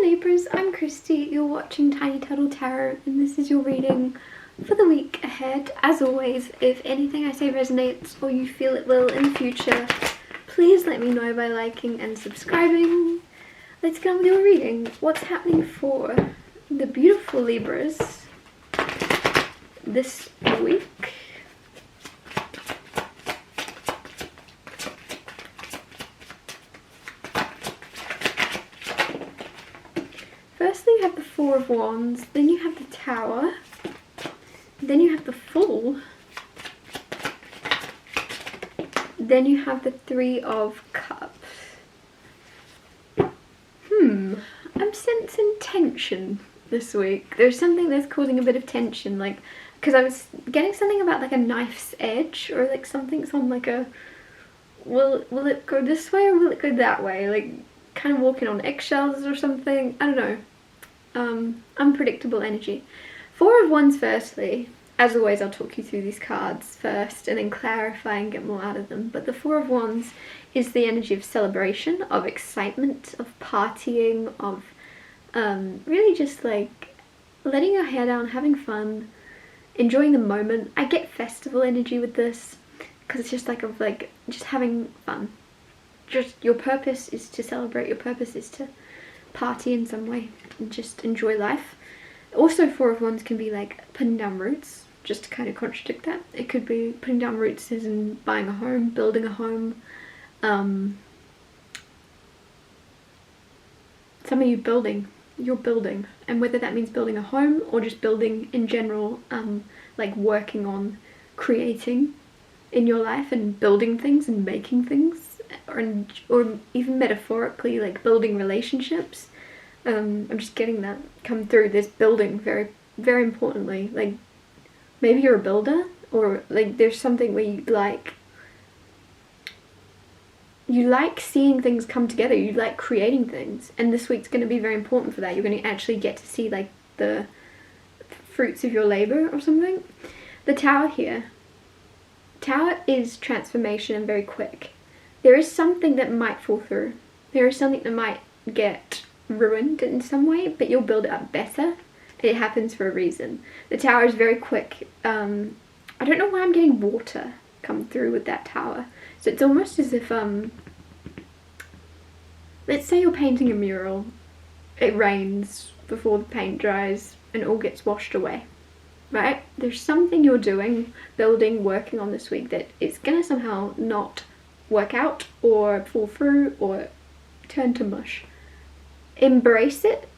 Libras, I'm Christy, you're watching Tiny Turtle Tarot, and this is your reading for the week ahead. As always, if anything I say resonates or you feel it will in the future, please let me know by liking and subscribing. Let's get on with your reading. What's happening for the beautiful Libras this week? Firstly, you have the Four of Wands, then you have the Tower, then you have the Fool, then you have the Three of Cups. I'm sensing tension this week. There's something that's causing a bit of tension, like, because I was getting something about like a knife's edge, or like something's on like a, will it go this way or will it go that way? Like, kind of walking on eggshells or something. I don't know. Unpredictable energy. Four of Wands firstly. As always, I'll talk you through these cards first and then clarify and get more out of them. But the Four of Wands is the energy of celebration, of excitement, of partying, of really just like letting your hair down, having fun, enjoying the moment. I get festival energy with this because it's just like just having fun. Just your purpose is to celebrate, your purpose is to party in some way and just enjoy life. Also, Four of Wands can be like putting down roots, just to kind of contradict that. It could be putting down roots as in buying a home, building a home. Some of you you're building, and whether that means building a home or just building in general, like working on creating in your life and building things and making things, or even metaphorically like building relationships. I'm just getting that come through. There's building very, very importantly. Like, maybe you're a builder, or like there's something where you like seeing things come together, you like creating things, and this week's going to be very important for that. You're going to actually get to see like the fruits of your labor or something. The Tower here. Tower is transformation and very quick. There is something that might fall through. There is something that might get ruined in some way, but you'll build it up better. It happens for a reason. The Tower is very quick. I don't know why I'm getting water come through with that Tower. So it's almost as if, let's say you're painting a mural. It rains before the paint dries and it all gets washed away, right? There's something you're doing, building, working on this week that it's gonna somehow not work out or fall through or turn to mush. Embrace it.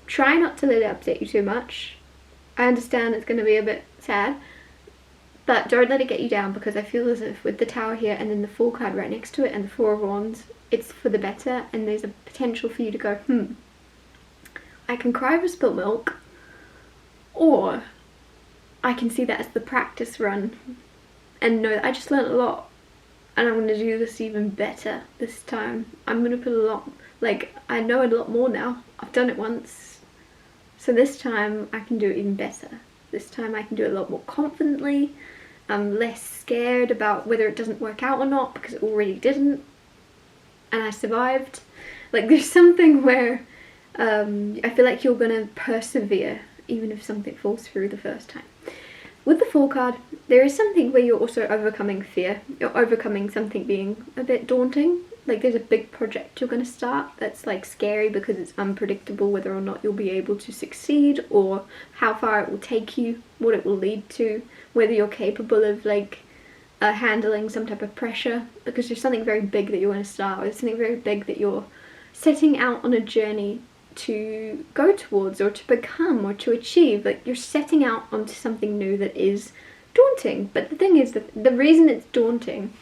Try not to let it upset you too much. I understand it's going to be a bit sad, but don't let it get you down, because I feel as if with the Tower here and then the Fool card right next to it and the Four of Wands, it's for the better, and there's a potential for you to go, I can cry over spilt milk, or I can see that as the practice run and know that I just learned a lot and I'm going to do this even better this time. I'm going to put a lot, like, I know a lot more now. I've done it once. So this time I can do it even better. This time I can do it a lot more confidently. I'm less scared about whether it doesn't work out or not, because it already didn't. And I survived. Like, there's something where I feel like you're going to persevere even if something falls through the first time. With the Fool card, there is something where you're also overcoming fear. You're overcoming something being a bit daunting. Like, there's a big project you're going to start that's like scary because it's unpredictable whether or not you'll be able to succeed, or how far it will take you, what it will lead to, whether you're capable of like handling some type of pressure, because there's something very big that you want to start with, something very big that you're setting out on a journey to go towards or to become or to achieve. Like, you're setting out onto something new that is daunting. But the thing is that the reason it's daunting,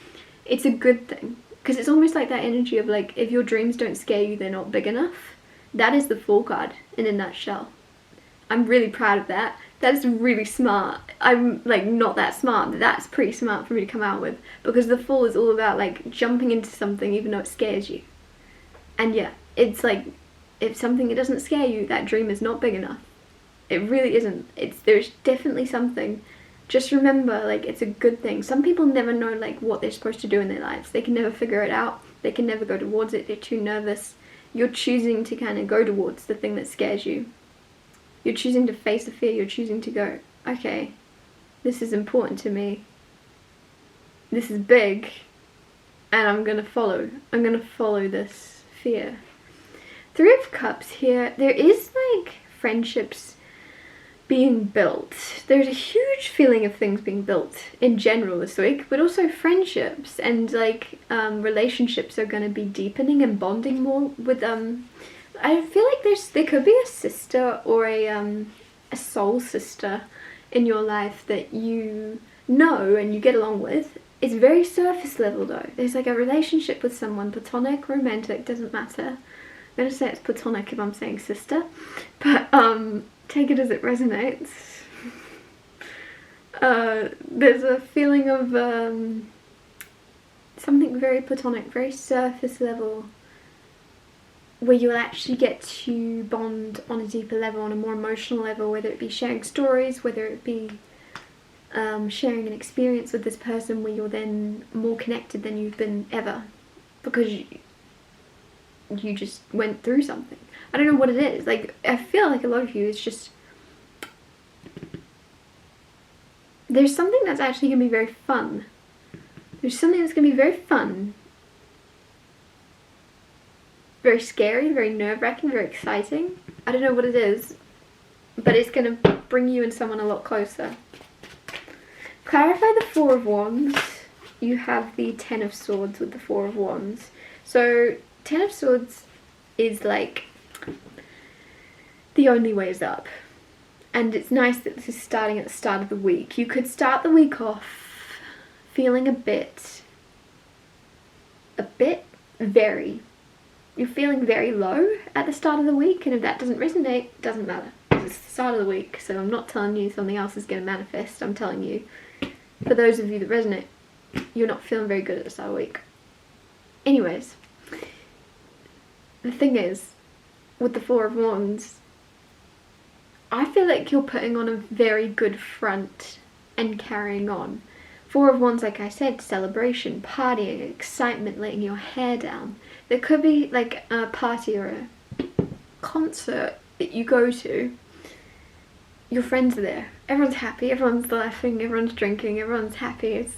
it's a good thing, because it's almost like that energy of like, if your dreams don't scare you, they're not big enough. That is the Fool card in a nutshell. I'm really proud of that. That is really smart. I'm like not that smart, but that's pretty smart for me to come out with, because the Fool is all about like jumping into something even though it scares you. And yeah, it's like, if something that doesn't scare you, that dream is not big enough. It really isn't. There's definitely something. Just remember, like, it's a good thing. Some people never know like what they're supposed to do in their lives. They can never figure it out. They can never go towards it. They're too nervous. You're choosing to kind of go towards the thing that scares you. You're choosing to face the fear. You're choosing to go, okay, this is important to me. This is big, and I'm gonna follow. I'm gonna follow this fear. Three of Cups here. There is like friendships being built. There's a huge feeling of things being built in general this week, but also friendships and like relationships are going to be deepening and bonding more with I feel like there could be a sister or a soul sister in your life that you know and you get along with. It's very surface level though. There's like a relationship with someone, platonic, romantic, doesn't matter. I'm going to say it's platonic if I'm saying sister, but take it as it resonates. There's a feeling of something very platonic, very surface level, where you'll actually get to bond on a deeper level, on a more emotional level, whether it be sharing stories, whether it be sharing an experience with this person where you're then more connected than you've been ever, because you just went through something. I don't know what it is. Like, I feel like a lot of you is just, there's something that's actually going to be very fun. There's something that's going to be very fun. Very scary, very nerve-wracking, very exciting. I don't know what it is, but it's going to bring you and someone a lot closer. Clarify the Four of Wands. You have the Ten of Swords with the Four of Wands. So, Ten of Swords is like, the only way is up. And it's nice that this is starting at the start of the week. You could start the week off feeling you're feeling very low at the start of the week, and if that doesn't resonate, it doesn't matter. It's the start of the week, so I'm not telling you something else is going to manifest. I'm telling you, for those of you that resonate, you're not feeling very good at the start of the week. Anyways, the thing is, with the Four of Wands, I feel like you're putting on a very good front and carrying on. Four of Wands, like I said, celebration, partying, excitement, letting your hair down. There could be like a party or a concert that you go to. Your friends are there. Everyone's happy, everyone's laughing, everyone's drinking, everyone's happy. It's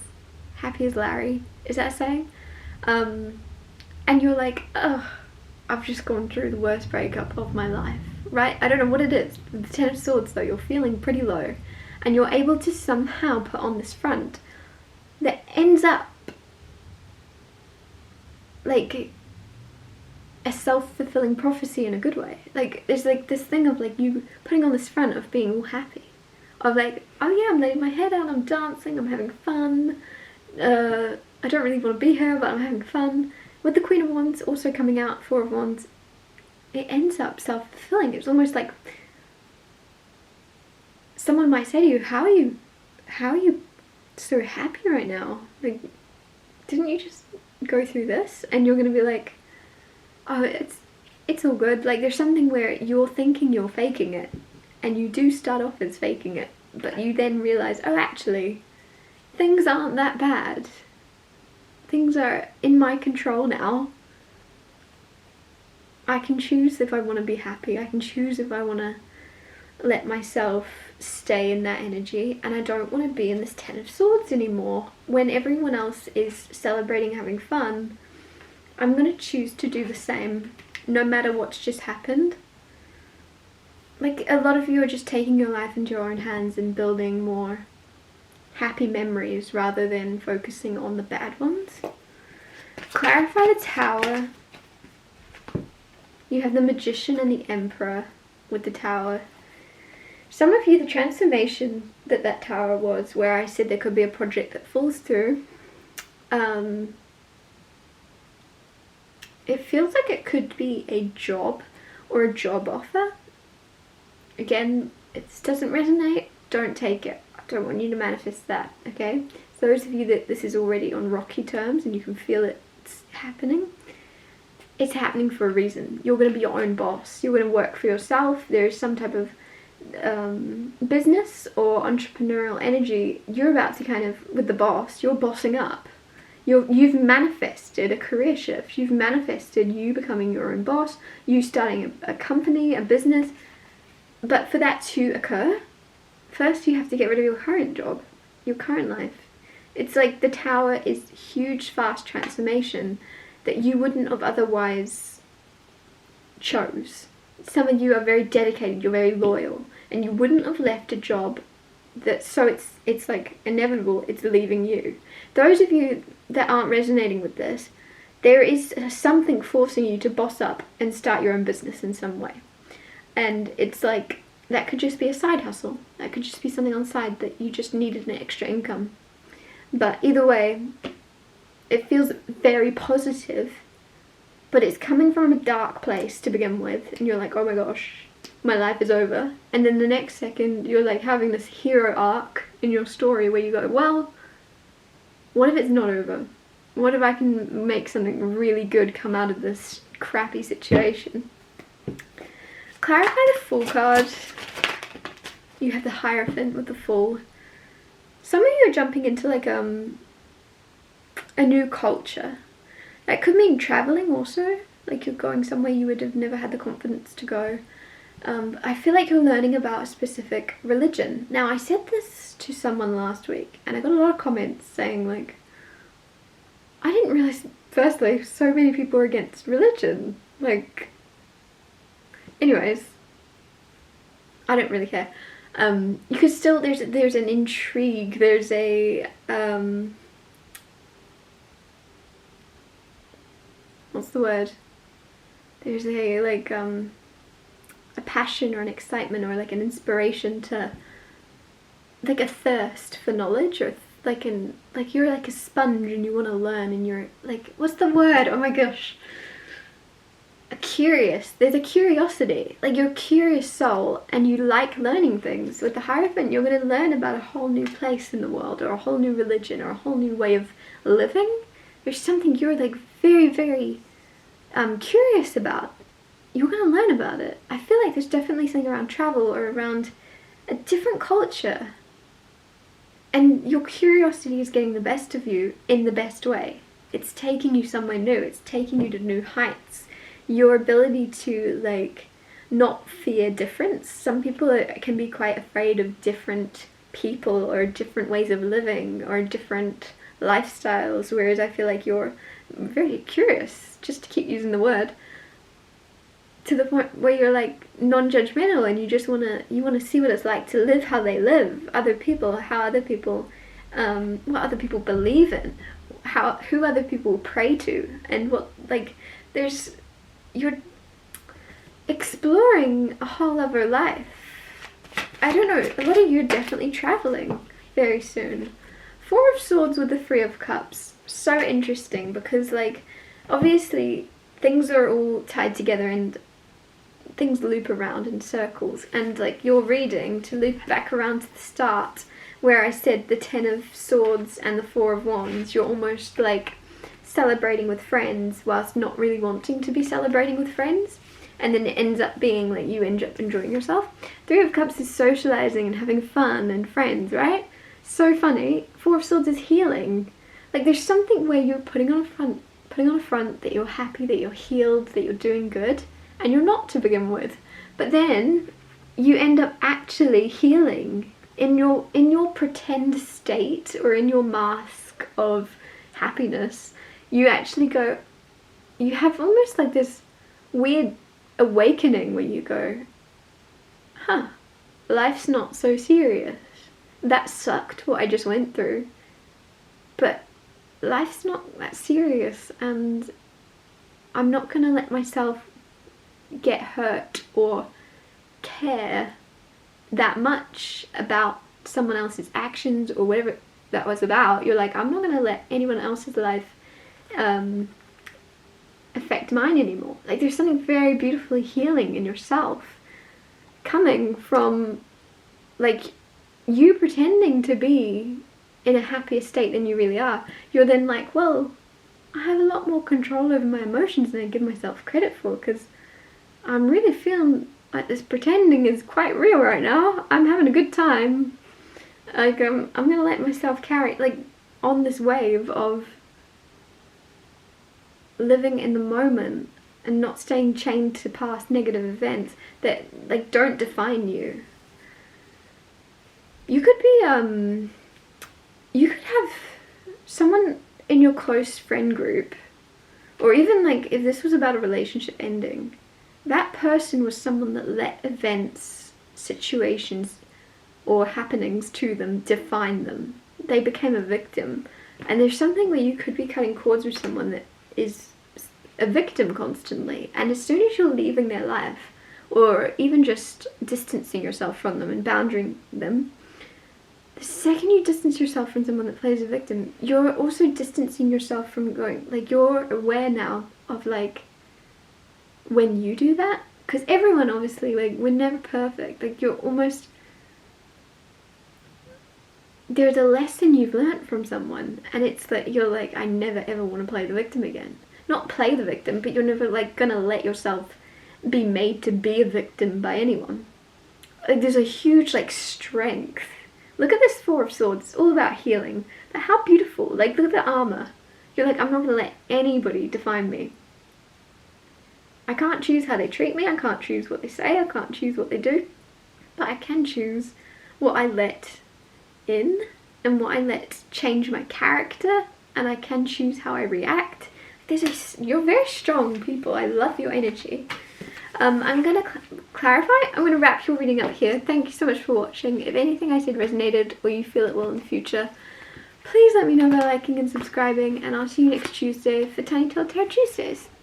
happy as Larry. Is that a saying? And you're like, ugh, I've just gone through the worst breakup of my life. Right? I don't know what it is. With the Ten of Swords though, you're feeling pretty low. And you're able to somehow put on this front that ends up like a self-fulfilling prophecy in a good way. Like, there's like this thing of like you putting on this front of being all happy. Of like, oh yeah, I'm letting my hair down, I'm dancing, I'm having fun. I don't really want to be here, but I'm having fun. With the Queen of Wands also coming out, Four of Wands, it ends up self-fulfilling. It's almost like someone might say to you, how are you so happy right now? Like, didn't you just go through this? And you're gonna be like, oh, it's all good. Like, there's something where you're thinking you're faking it, and you do start off as faking it, but you then realize, oh, actually, things aren't that bad. Things are in my control now. I can choose if I want to be happy. I can choose if I want to let myself stay in that energy, and I don't want to be in this Ten of Swords anymore. When everyone else is celebrating, having fun, I'm going to choose to do the same, no matter what's just happened. Like, a lot of you are just taking your life into your own hands and building more happy memories rather than focusing on the bad ones. Clarify the Tower. You have the Magician and the Emperor with the Tower. Some of you, the transformation that Tower was, where I said there could be a project that falls through, it feels like it could be a job or a job offer. Again, if this doesn't resonate, don't take it. I don't want you to manifest that, okay? So those of you that this is already on rocky terms and you can feel it's happening, it's happening for a reason. You're going to be your own boss. You're going to work for yourself. There's some type of business or entrepreneurial energy. You're about to kind of, with the boss, you're bossing up. You've manifested a career shift. You've manifested you becoming your own boss, you starting a company, a business. But for that to occur, first you have to get rid of your current job, your current life. It's like the tower is huge, fast transformation that you wouldn't have otherwise chose. Some of you are very dedicated, you're very loyal, and you wouldn't have left a job so it's like inevitable, it's leaving you. Those of you that aren't resonating with this, there is something forcing you to boss up and start your own business in some way. And it's like, that could just be a side hustle. That could just be something on the side that you just needed an extra income. But either way, it feels very positive, but it's coming from a dark place to begin with, and you're like, oh my gosh, my life is over. And then the next second, you're like having this hero arc in your story where you go, well, what if it's not over? What if I can make something really good come out of this crappy situation? Clarify the Fool card. You have the Hierophant with the Fool. Some of you are jumping into like a new culture. That could mean traveling also. Like you're going somewhere you would have never had the confidence to go. I feel like you're learning about a specific religion. Now, I said this to someone last week, and I got a lot of comments saying, like, I didn't realise, firstly, so many people are against religion. Like, anyways, I don't really care. You could still, there's an intrigue, there's a, what's the word? There's a, like, a passion or an excitement or like an inspiration to, like a thirst for knowledge, or like you're like a sponge and you want to learn, and you're like, what's the word? Oh my gosh. There's a curiosity, like you're a curious soul and you like learning things. With the Hierophant, you're going to learn about a whole new place in the world, or a whole new religion, or a whole new way of living. There's something you're like very, very curious about. You're going to learn about it. I feel like there's definitely something around travel or around a different culture. And your curiosity is getting the best of you in the best way. It's taking you somewhere new. It's taking you to new heights. Your ability to, like, not fear difference. Some people can be quite afraid of different people or different ways of living or different lifestyles, whereas I feel like you're very curious, just to keep using the word, to the point where you're like non-judgmental, and you just want to see what it's like to live how they live, other people, how other people, what other people believe in, who other people pray to, and what, like, you're exploring a whole other life. I don't know, a lot of you are definitely traveling very soon. Four of Swords with the Three of Cups, so interesting, because like obviously things are all tied together and things loop around in circles, and like your reading, to loop back around to the start where I said the 10 of Swords and the 4 of Wands, you're almost like celebrating with friends whilst not really wanting to be celebrating with friends, and then it ends up being like you end up enjoying yourself. 3 of Cups is socializing and having fun and friends, right? So funny. 4 of Swords is healing. Like there's something where you're putting on a front that you're happy, that you're healed, that you're doing good, and you're not to begin with. But then you end up actually healing in your pretend state, or in your mask of happiness. You actually go, you have almost like this weird awakening where you go, huh, life's not so serious. That sucked, what I just went through, but life's not that serious, and I'm not gonna let myself get hurt or care that much about someone else's actions or whatever that was about. You're like, I'm not gonna let anyone else's life affect mine anymore. Like there's something very beautifully healing in yourself coming from like you pretending to be in a happier state than you really are. You're then like, well, I have a lot more control over my emotions than I give myself credit for, because I'm really feeling like this pretending is quite real right now. I'm having a good time. Like I'm gonna let myself carry like on this wave of living in the moment and not staying chained to past negative events that like don't define you. You could be you could have someone in your close friend group, or even like if this was about a relationship ending, that person was someone that let events, situations, or happenings to them define them. They became a victim. And there's something where you could be cutting cords with someone that is a victim constantly, and as soon as you're leaving their life, or even just distancing yourself from them and boundarying them, the second you distance yourself from someone that plays a victim, you're also distancing yourself from going, like, you're aware now of, like, when you do that, because everyone, obviously, like, we're never perfect, like, you're almost, there's a lesson you've learnt from someone, and it's that you're like, I never ever want to play the victim again. Not play the victim, but you're never, like, gonna let yourself be made to be a victim by anyone. Like, there's a huge, like, strength. Look at this Four of Swords. It's all about healing. But how beautiful. Like, look at the armor. You're like, I'm not going to let anybody define me. I can't choose how they treat me. I can't choose what they say. I can't choose what they do. But I can choose what I let in and what I let change my character. And I can choose how I react. You're very strong people. I love your energy. I'm going to clarify. I'm going to wrap your reading up here. Thank you so much for watching. If anything I said resonated or you feel it will in the future, please let me know by liking and subscribing, and I'll see you next Tuesday for Tiny Tale Tarot Tuesdays.